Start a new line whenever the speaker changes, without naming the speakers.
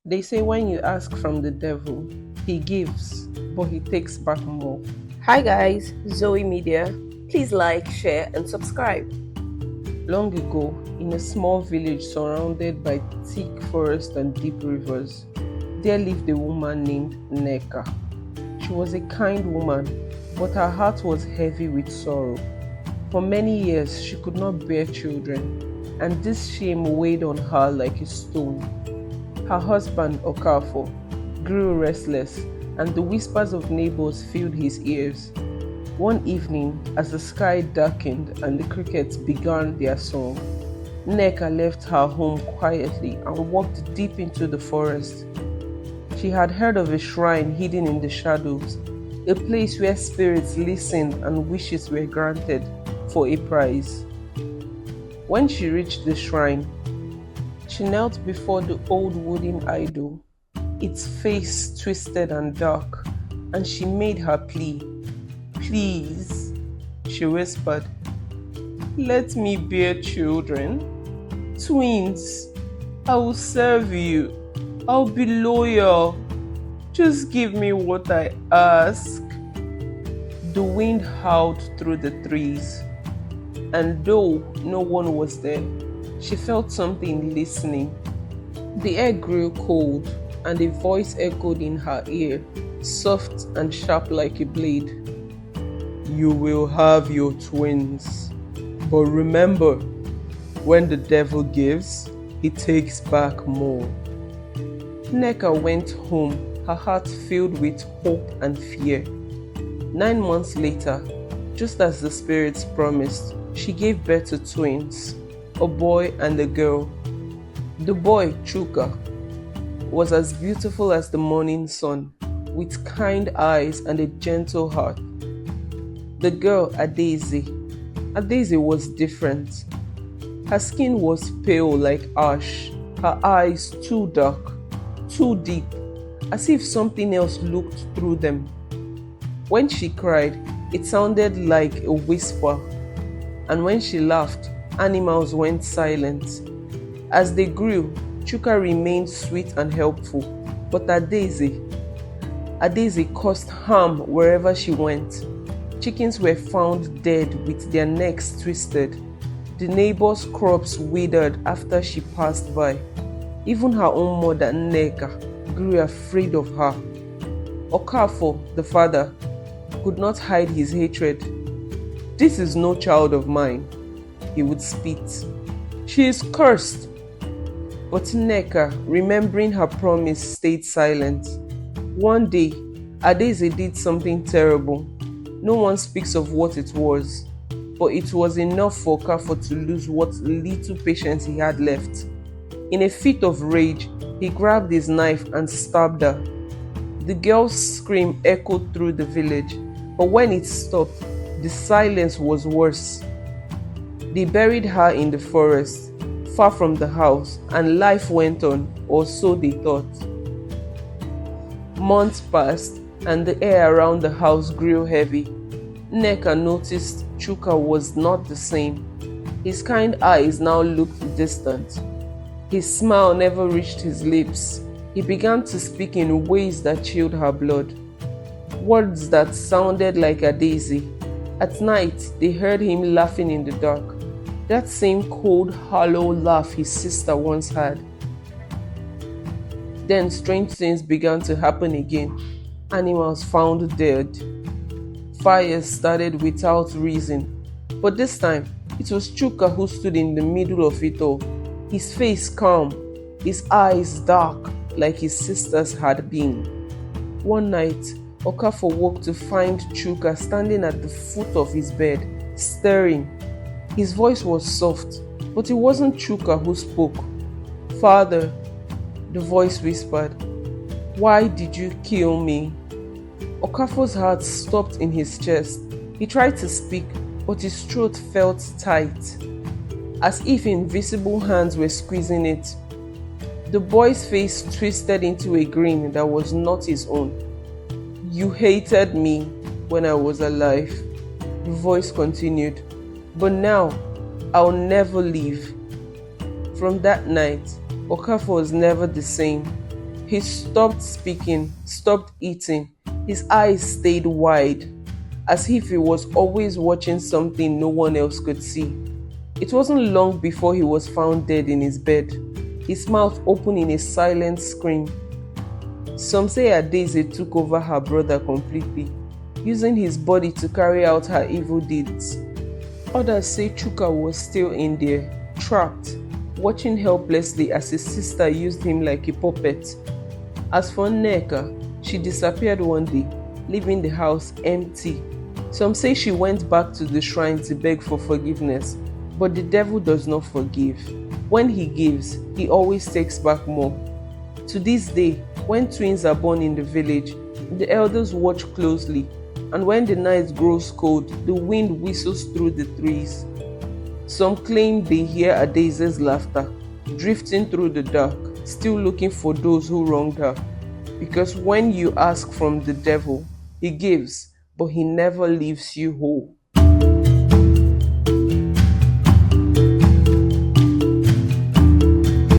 They say when you ask from the devil, he gives, but he takes back more.
Hi guys, Zoe Media. Please like, share, and subscribe.
Long ago, in a small village surrounded by thick forest and deep rivers, there lived a woman named Nneka. She was a kind woman, but her heart was heavy with sorrow. For many years, she could not bear children, and this shame weighed on her like a stone. Her husband, Okafor, grew restless, and the whispers of neighbors filled his ears. One evening, as the sky darkened and the crickets began their song, Nneka left her home quietly and walked deep into the forest. She had heard of a shrine hidden in the shadows, a place where spirits listened and wishes were granted for a prize. When she reached the shrine, she knelt before the old wooden idol, its face twisted and dark, and she made her plea. "Please," she whispered, "let me bear children. Twins. I will serve you. I'll be loyal. Just give me what I ask." The wind howled through the trees, and though no one was there, she felt something listening. The air grew cold, and a voice echoed in her ear, soft and sharp like a blade. "You will have your twins. But remember, when the devil gives, he takes back more." Nneka went home, her heart filled with hope and fear. 9 months later, just as the spirits promised, she gave birth to twins, a boy and a girl. The boy, Chuka, was as beautiful as the morning sun, with kind eyes and a gentle heart. The girl, Adaeze was different. Her skin was pale like ash, her eyes too dark, too deep, as if something else looked through them. When she cried, it sounded like a whisper, and when she laughed, animals went silent. As they grew, Chuka remained sweet and helpful, but Adaeze caused harm wherever she went. Chickens were found dead with their necks twisted. The neighbors' crops withered after she passed by. Even her own mother, Nneka, grew afraid of her. Okafor, the father, could not hide his hatred. "This is no child of mine," he would spit. "She is cursed." But Nneka, remembering her promise, stayed silent. One day, Adaeze did something terrible. No one speaks of what it was, but it was enough for Okafor to lose what little patience he had left. In a fit of rage, he grabbed his knife and stabbed her. The girl's scream echoed through the village, but when it stopped, the silence was worse. They buried her in the forest, far from the house, and life went on, or so they thought. Months passed, and the air around the house grew heavy. Nneka noticed Chuka was not the same. His kind eyes now looked distant. His smile never reached his lips. He began to speak in ways that chilled her blood. Words that sounded like Adaeze. At night, they heard him laughing in the dark. That same cold, hollow laugh his sister once had. Then strange things began to happen again. Animals found dead. Fires started without reason. But this time, it was Chuka who stood in the middle of it all. His face calm, his eyes dark like his sister's had been. One night, Okafor woke to find Chuka standing at the foot of his bed, staring. His voice was soft, but it wasn't Chuka who spoke. "Father," the voice whispered, "why did you kill me?" Okafor's heart stopped in his chest. He tried to speak, but his throat felt tight, as if invisible hands were squeezing it. The boy's face twisted into a grin that was not his own. "You hated me when I was alive," the voice continued, "but now I'll never leave." From that night, Okafor was never the same. He stopped speaking, stopped eating. His eyes stayed wide, as if he was always watching something no one else could see. It wasn't long before he was found dead in his bed, his mouth open in a silent scream. Some say Adaeze took over her brother completely, using his body to carry out her evil deeds. Others say Chuka was still in there, trapped, watching helplessly as his sister used him like a puppet. As for Nneka, she disappeared one day, leaving the house empty. Some say she went back to the shrine to beg for forgiveness, but the devil does not forgive. When he gives, he always takes back more. To this day, when twins are born in the village, the elders watch closely, and when the night grows cold, the wind whistles through the trees. Some claim they hear Adaeze's laughter, drifting through the dark, still looking for those who wronged her. Because when you ask from the devil, he gives, but he never leaves you whole.